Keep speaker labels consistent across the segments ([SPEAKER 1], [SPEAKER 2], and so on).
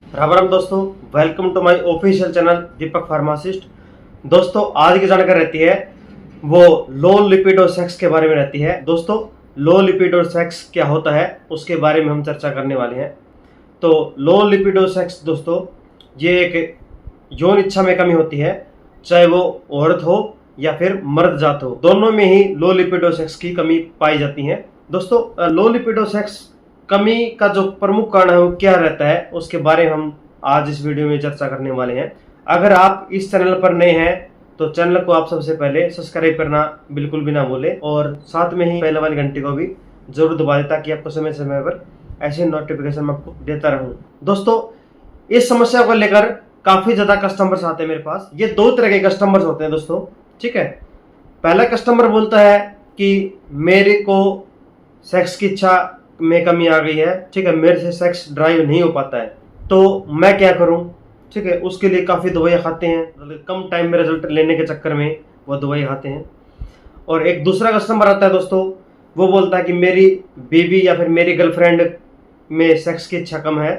[SPEAKER 1] राम राम दोस्तों, welcome to my official channel Deepak pharmacist. दोस्तों, आज की जानकारी रहती है वो लो लिपिड और सेक्स के बारे में रहती है। दोस्तों, लो लिपिड और सेक्स क्या होता है उसके बारे में हम चर्चा करने वाले हैं। तो लो लिपिड और सेक्स दोस्तों, ये एक यौन इच्छा में कमी होती है, चाहे वो औरत हो या फिर मर्द जात हो, दोनों में ही लो लिपिड और सेक्स की कमी पाई जाती है। दोस्तों, लो लिपिड और सेक्स कमी का जो प्रमुख कारण है वो क्या रहता है उसके बारे में हम आज इस वीडियो में चर्चा करने वाले हैं। अगर आप इस चैनल पर नए हैं तो चैनल को आप सबसे पहले सब्सक्राइब करना बिल्कुल भी ना भूलें और साथ में ही पहले वाली घंटी को भी जरूर दबा दें ताकि आपको समय समय पर ऐसे नोटिफिकेशन मैं आपको देता रहूं। दोस्तों, इस समस्या को लेकर काफी ज्यादा कस्टमर्स आते हैं मेरे पास। ये दो तरह के कस्टमर्स होते हैं दोस्तों, ठीक है। पहला कस्टमर बोलता है कि मेरे को सेक्स की इच्छा में कमी आ गई है, ठीक है, मेरे से सेक्स ड्राइव नहीं हो पाता है, तो मैं क्या करूं, ठीक है। उसके लिए काफ़ी दवाइयाँ खाते हैं, कम टाइम में रिजल्ट लेने के चक्कर में वो दवाई खाते हैं। और एक दूसरा कस्टमर आता है दोस्तों, वो बोलता है कि मेरी बीवी या फिर मेरी गर्लफ्रेंड में सेक्स की इच्छा कम है,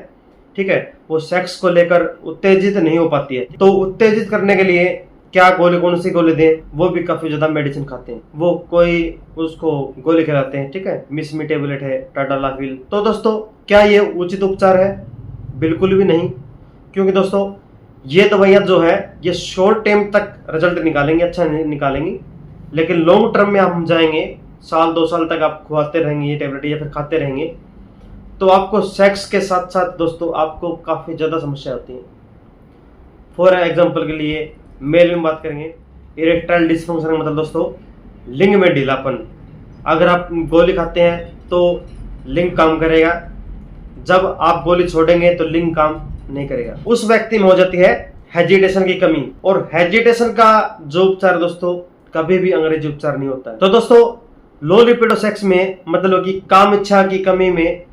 [SPEAKER 1] ठीक है, वो सेक्स को लेकर उत्तेजित नहीं हो पाती है, तो उत्तेजित करने के लिए क्या गोली, कौन सी गोली दें, वो भी काफी ज्यादा मेडिसिन खाते हैं। वो कोई उसको गोली खिलाते हैं, ठीक है, मिसमी टेबलेट है, टाटालाफिल। तो दोस्तों, क्या ये उचित उपचार है? बिल्कुल भी नहीं, क्योंकि दोस्तों ये दवाइयाँ जो है ये शॉर्ट टाइम तक रिजल्ट निकालेंगे, अच्छा निकालेंगी, लेकिन लॉन्ग टर्म में हम जाएंगे, साल 2 साल तक आप खुआते रहेंगे ये टेबलेट या फिर खाते रहेंगे, तो आपको सेक्स के साथ साथ दोस्तों आपको काफी ज्यादा समस्या होती है। फॉर एग्जाम्पल के लिए मेल में बात करेंगे, इरेक्टाइल डिसफंक्शन मतलब दोस्तों लिंग में ढीलापन। अगर आप गोली खाते हैं तो लिंग काम करेगा, जब आप गोली छोड़ेंगे तो लिंग काम नहीं करेगा। उस व्यक्ति में हो जाती है हेजिटेशन की कमी, और हेजिटेशन का जो उपचार दोस्तों कभी भी अंग्रेजी उपचार नहीं होता है। तो दोस्तों, लो लिपिड सेक्स में मतलब कि काम इच्छा की कमी में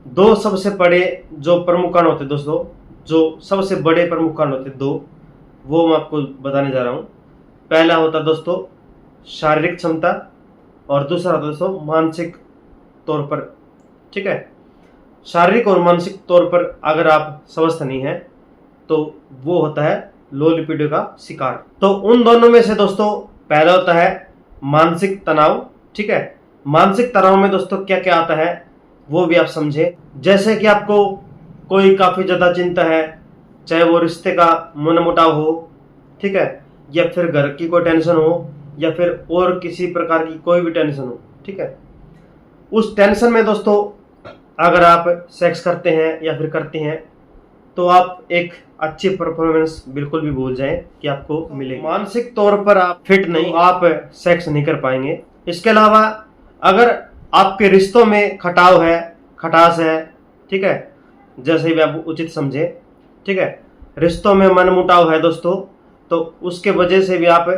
[SPEAKER 1] दो सबसे बड़े जो प्रमुख कारण होते हैं दोस्तों, जो सबसे बड़े प्रमुख कारण होते हैं दो, वो मैं आपको बताने जा रहा हूँ। पहला होता है दोस्तों शारीरिक क्षमता और दूसरा होता है दोस्तों मानसिक तौर पर, ठीक है। शारीरिक और मानसिक तौर पर अगर आप स्वस्थ नहीं हैं तो वो होता है लो लिपिड का शिकार। तो उन दोनों में से दोस्तों पहला होता है मानसिक तनाव, ठीक है। मानसिक तनाव में दोस्तों क्या क्या आता है वो भी आप समझे। जैसे कि आपको कोई काफी ज्यादा चिंता है, चाहे वो रिश्ते का मनमुटाव हो, ठीक है, या फिर घर की कोई टेंशन हो, या फिर और किसी प्रकार की कोई भी टेंशन हो, ठीक है। उस टेंशन में दोस्तों अगर आप सेक्स करते हैं या फिर करती हैं तो आप एक अच्छी परफॉर्मेंस बिल्कुल भी भूल जाएं कि आपको मिलेगी। मानसिक तौर पर आप फिट नहीं, आप सेक्स नहीं कर पाएंगे। इसके अलावा अगर आपके रिश्तों में खटाव है, खटास है, ठीक है, जैसे भी आप उचित समझे, ठीक है, रिश्तों में मनमुटाव है दोस्तों, तो उसके वजह से भी आप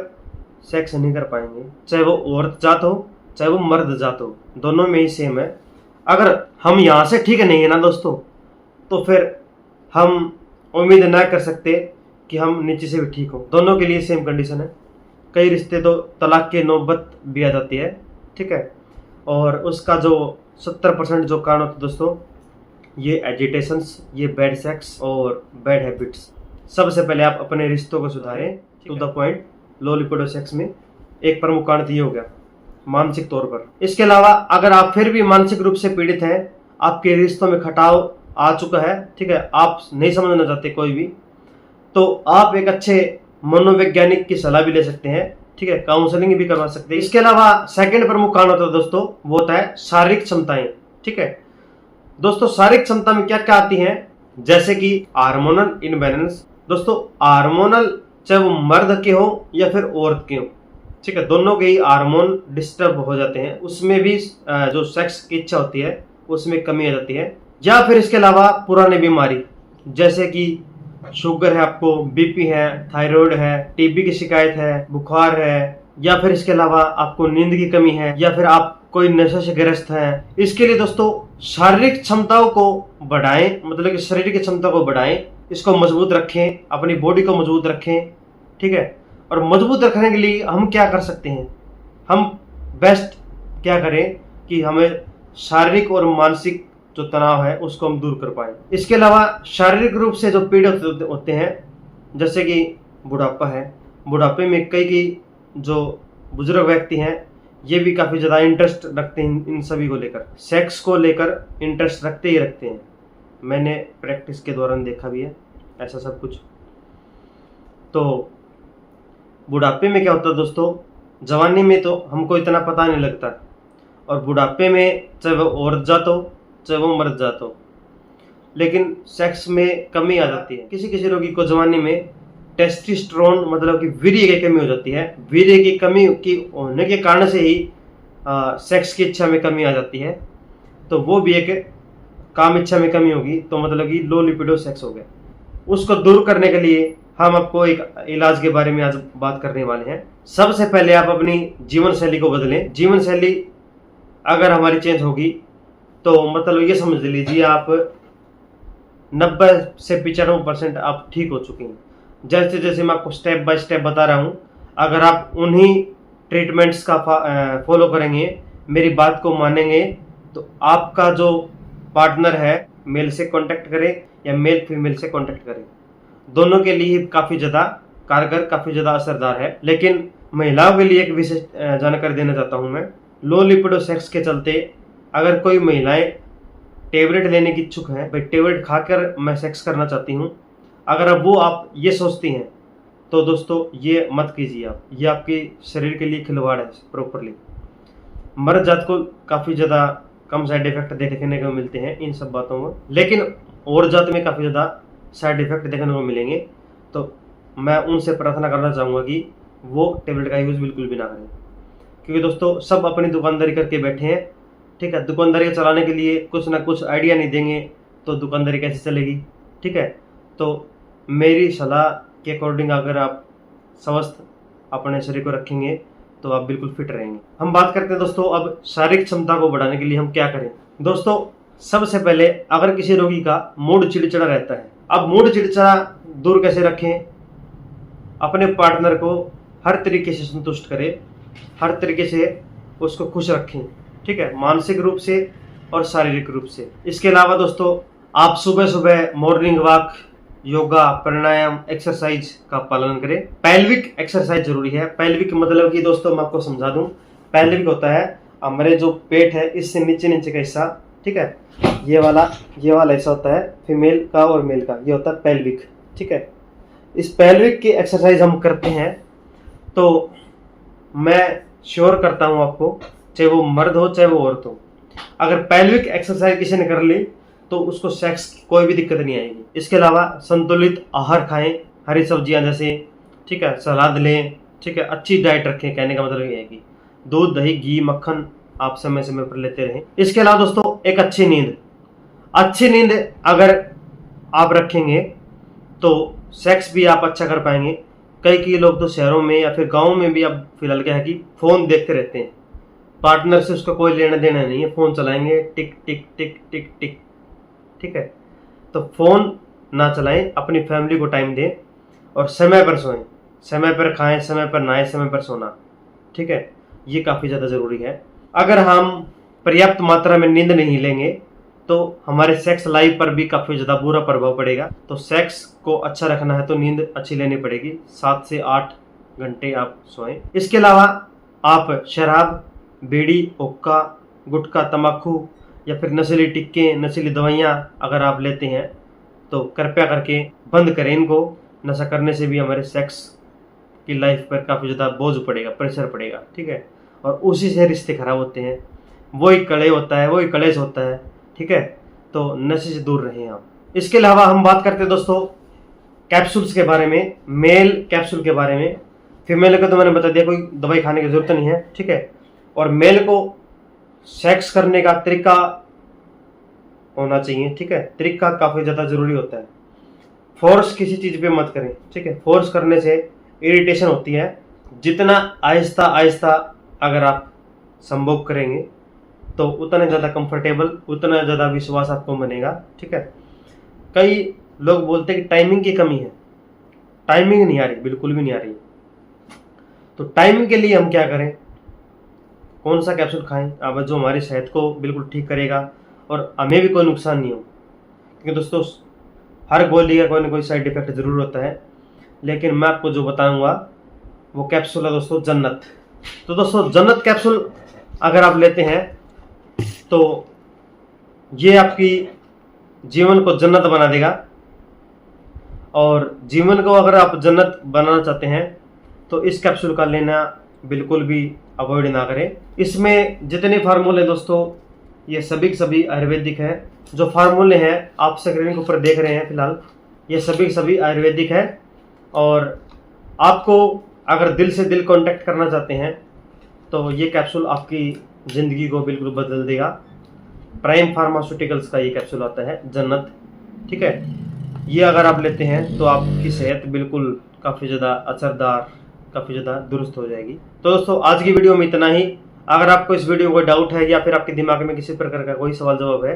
[SPEAKER 1] सेक्स नहीं कर पाएंगे, चाहे वो औरत जात हो चाहे वो मर्द जात हो, दोनों में ही सेम है। अगर हम यहाँ से ठीक नहीं है ना दोस्तों, तो फिर हम उम्मीद ना कर सकते कि हम नीचे से भी ठीक हो। दोनों के लिए सेम कंडीशन है। कई रिश्ते तो तलाक की नौबत भी आ जाती है, ठीक है। और उसका जो 70% जो कारण होता है दोस्तों, ये एजिटेशंस, ये बैड सेक्स और बैड हैबिट्स। सबसे पहले आप अपने रिश्तों को सुधारें, to the point. Low lipid sex में एक प्रमुख कारण ये हो गया मानसिक तौर पर। इसके अलावा अगर आप फिर भी मानसिक रूप से पीड़ित हैं, आपके रिश्तों में खटाव आ चुका है, ठीक है, आप नहीं समझना चाहते कोई भी, तो आप एक अच्छे मनोवैज्ञानिक की सलाह भी ले सकते हैं, ठीक है, काउंसलिंग भी करवा सकते हैं। इसके अलावा सेकंड प्रमुख कारण होता है दोस्तों, वो होता है शारीरिक क्षमताएं, ठीक है। दोस्तों, शारीरिक क्षमता में क्या क्या आती हैं, जैसे कि हार्मोनल इनबैलेंस। दोस्तों, हार्मोनल चाहे वो मर्द के हो या फिर औरत के हो, ठीक है, दोनों के ही हार्मोन डिस्टर्ब हो जाते हैं, उसमें भी जो सेक्स की इच्छा होती है उसमें कमी आ जाती है। या फिर इसके अलावा पुरानी बीमारी, जैसे कि शुगर है आपको, बीपी है, थायराइड है, टीबी की शिकायत है, बुखार है, या फिर इसके अलावा आपको नींद की कमी है, या फिर आप कोई नशे से ग्रस्त हैं। इसके लिए दोस्तों शारीरिक क्षमताओं को बढ़ाएं, मतलब कि शरीर की क्षमता को बढ़ाएं, इसको मजबूत रखें, अपनी बॉडी को मजबूत रखें, ठीक है। और मजबूत रखने के लिए हम क्या कर सकते हैं, हम बेस्ट क्या करें कि हमें शारीरिक और मानसिक जो तनाव है उसको हम दूर कर पाए। इसके अलावा शारीरिक रूप से जो पीड़ित होते हैं, जैसे कि बुढ़ापा है, बुढ़ापे में कई जो बुजुर्ग व्यक्ति हैं ये भी काफ़ी ज़्यादा इंटरेस्ट रखते हैं इन सभी को लेकर, सेक्स को लेकर इंटरेस्ट रखते ही रखते हैं। मैंने प्रैक्टिस के दौरान देखा भी है ऐसा सब कुछ। तो बुढ़ापे में क्या होता है दोस्तों, जवानी में तो हमको इतना पता नहीं लगता, और बुढ़ापे में चाहे वो औरत जात हो चाहे वो मर्द जात हो, लेकिन सेक्स में कमी आ जाती है। किसी किसी रोगी को जवानी में टेस्टोस्टेरोन मतलब कि वीर्य की कमी हो जाती है। वीर्य की कमी की होने के कारण से ही सेक्स की इच्छा में कमी आ जाती है, तो वो भी एक काम इच्छा में कमी होगी, तो मतलब कि लो लिपिडो सेक्स हो गया। उसको दूर करने के लिए हम आपको एक इलाज के बारे में आज बात करने वाले हैं। सबसे पहले आप अपनी जीवन शैली को बदलें। जीवन शैली अगर हमारी चेंज होगी तो मतलब ये समझ लीजिए आप 90 से 95% आप ठीक हो चुके हैं। जैसे जैसे मैं आपको स्टेप बाय स्टेप बता रहा हूँ, अगर आप उन्हीं ट्रीटमेंट्स का फॉलो करेंगे, मेरी बात को मानेंगे, तो आपका जो पार्टनर है मेल से कांटेक्ट करे या मेल फीमेल से कांटेक्ट करे, दोनों के लिए काफ़ी ज़्यादा कारगर, काफ़ी ज़्यादा असरदार है। लेकिन महिलाओं के लिए एक विशेष जानकारी देना चाहता हूँ मैं। लो लिपिडो सेक्स के चलते अगर कोई महिलाएं टेबलेट लेने की इच्छुक हैं, भाई टेबलेट खाकर मैं सेक्स करना चाहती हूँ, अगर अब वो आप ये सोचती हैं तो दोस्तों ये मत कीजिए आप, ये आपके शरीर के लिए खिलवाड़ है प्रॉपरली। मर्द जात को काफ़ी ज़्यादा कम साइड इफेक्ट देखने को मिलते हैं इन सब बातों में, लेकिन और जात में काफ़ी ज़्यादा साइड इफेक्ट देखने को मिलेंगे। तो मैं उनसे प्रार्थना करना चाहूँगा कि वो टेबलेट का यूज़ बिल्कुल भी ना करें, क्योंकि दोस्तों सब अपनी दुकानदारी करके बैठे हैं, ठीक है। दुकानदारी चलाने के लिए कुछ ना कुछ आइडिया नहीं देंगे तो दुकानदारी कैसे चलेगी, ठीक है। तो मेरी सलाह के अकॉर्डिंग अगर आप स्वस्थ अपने शरीर को रखेंगे तो आप बिल्कुल फिट रहेंगे। हम बात करते हैं दोस्तों अब शारीरिक क्षमता को बढ़ाने के लिए हम क्या करें। दोस्तों सबसे पहले अगर किसी रोगी का मूड चिड़चिड़ा रहता है, अब मूड चिड़चिड़ा दूर कैसे रखें, अपने पार्टनर को हर तरीके से संतुष्ट करें, हर तरीके से उसको खुश रखें, ठीक है, मानसिक रूप से और शारीरिक रूप से। इसके अलावा दोस्तों आप सुबह सुबह मॉर्निंग वॉक, योगा, प्राणायाम, एक्सरसाइज का पालन करें। पैल्विक एक्सरसाइज जरूरी है। पैल्विक मतलब कि दोस्तों मैं आपको समझा दूं, पैल्विक होता है हमारे जो पेट है इससे नीचे नीचे का हिस्सा, ठीक है, ये वाला हिस्सा होता है फीमेल का और मेल का, ये होता है पैल्विक, ठीक है। इस पैल्विक की एक्सरसाइज हम करते हैं तो मैं श्योर करता हूं आपको, चाहे वो मर्द हो चाहे वो औरत हो, अगर पैल्विक एक्सरसाइज किसी ने कर ली तो उसको सेक्स की कोई भी दिक्कत नहीं आएगी। इसके अलावा संतुलित आहार खाएं, हरी सब्जियां जैसे, ठीक है, सलाद लें, ठीक है, अच्छी डाइट रखें। कहने का मतलब ये है कि दूध, दही, घी, मक्खन आप समय समय पर लेते रहें। इसके अलावा दोस्तों एक अच्छी नींद अगर आप रखेंगे तो सेक्स भी आप अच्छा कर पाएंगे। कई लोग तो शहरों में या फिर गाँव में भी अब फिलहाल क्या है कि फ़ोन देखते रहते हैं, पार्टनर से उसका कोई लेना देना नहीं है, फ़ोन चलाएंगे, टिक टिक टिक टिक टिक, ठीक है। तो फ़ोन ना चलाएं, अपनी फैमिली को टाइम दें और समय पर सोएं, समय पर खाएं, समय पर नहाएं, समय पर सोना, ठीक है, ये काफ़ी ज़्यादा ज़रूरी है। अगर हम पर्याप्त मात्रा में नींद नहीं लेंगे तो हमारे सेक्स लाइफ पर भी काफ़ी ज़्यादा बुरा प्रभाव पड़ेगा। तो सेक्स को अच्छा रखना है तो नींद अच्छी लेनी पड़ेगी, 7 से 8 घंटे आप सोएं। इसके अलावा आप शराब, बीड़ी, हुक्का, गुटखा, तंबाकू या फिर नशीली टिक्के, नशीली दवाइयाँ अगर आप लेते हैं तो कृपया करके बंद करें इनको। नशा करने से भी हमारे सेक्स की लाइफ पर काफ़ी ज़्यादा बोझ पड़ेगा, प्रेशर पड़ेगा, ठीक है, और उसी से रिश्ते खराब होते हैं, वही कलेश होता है, ठीक है। तो नशे से दूर रहें आप। इसके अलावा हम बात करते हैं दोस्तों कैप्सूल्स के बारे में, मेल कैप्सूल के बारे में। फीमेल को तो मैंने बता दिया, कोई दवाई खाने की जरूरत नहीं है, ठीक है। और मेल को सेक्स करने का तरीका होना चाहिए, ठीक है, तरीका काफ़ी ज़्यादा ज़रूरी होता है। फोर्स किसी चीज़ पे मत करें, ठीक है, फोर्स करने से इरिटेशन होती है। जितना आहिस्ता आहिस्ता अगर आप संभोग करेंगे तो उतना ज़्यादा कंफर्टेबल, उतना ज़्यादा विश्वास आपको बनेगा, ठीक है। कई लोग बोलते हैं कि टाइमिंग की कमी है, टाइमिंग नहीं आ रही, बिल्कुल भी नहीं आ रही। तो टाइमिंग के लिए हम क्या करें, कौन सा कैप्सूल खाएं अब जो हमारी सेहत को बिल्कुल ठीक करेगा और हमें भी कोई नुकसान नहीं हो। क्योंकि दोस्तों हर गोली का कोई ना कोई साइड इफेक्ट ज़रूर होता है, लेकिन मैं आपको जो बताऊंगा वो कैप्सूल है दोस्तों जन्नत। तो दोस्तों जन्नत कैप्सूल अगर आप लेते हैं तो ये आपकी जीवन को जन्नत बना देगा। और जीवन को अगर आप जन्नत बनाना चाहते हैं तो इस कैप्सूल का लेना बिल्कुल भी अवॉइड ना करें। इसमें जितने फार्मूले दोस्तों ये सभी के सभी आयुर्वेदिक है। जो फार्मूले हैं आप स्क्रीन के ऊपर देख रहे हैं फिलहाल, ये सभी के सभी आयुर्वेदिक है। और आपको अगर दिल से दिल कांटेक्ट करना चाहते हैं तो ये कैप्सूल आपकी ज़िंदगी को बिल्कुल बदल देगा। प्राइम फार्मास्यूटिकल्स का ये कैप्सूल आता है जन्नत, ठीक है। ये अगर आप लेते हैं तो आपकी सेहत बिल्कुल काफ़ी ज़्यादा असरदार, काफ़ी ज़्यादा दुरुस्त हो जाएगी। तो दोस्तों आज की वीडियो में इतना ही। अगर आपको इस वीडियो में कोई डाउट है या फिर आपके दिमाग में किसी प्रकार का कोई सवाल जवाब है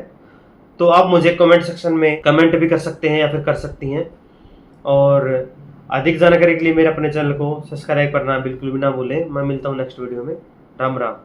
[SPEAKER 1] तो आप मुझे कमेंट सेक्शन में कमेंट भी कर सकते हैं या फिर कर सकती हैं। और अधिक जानकारी के लिए मेरे अपने चैनल को सब्सक्राइब करना बिल्कुल भी ना भूलें। मैं मिलता हूँ नेक्स्ट वीडियो में। राम राम।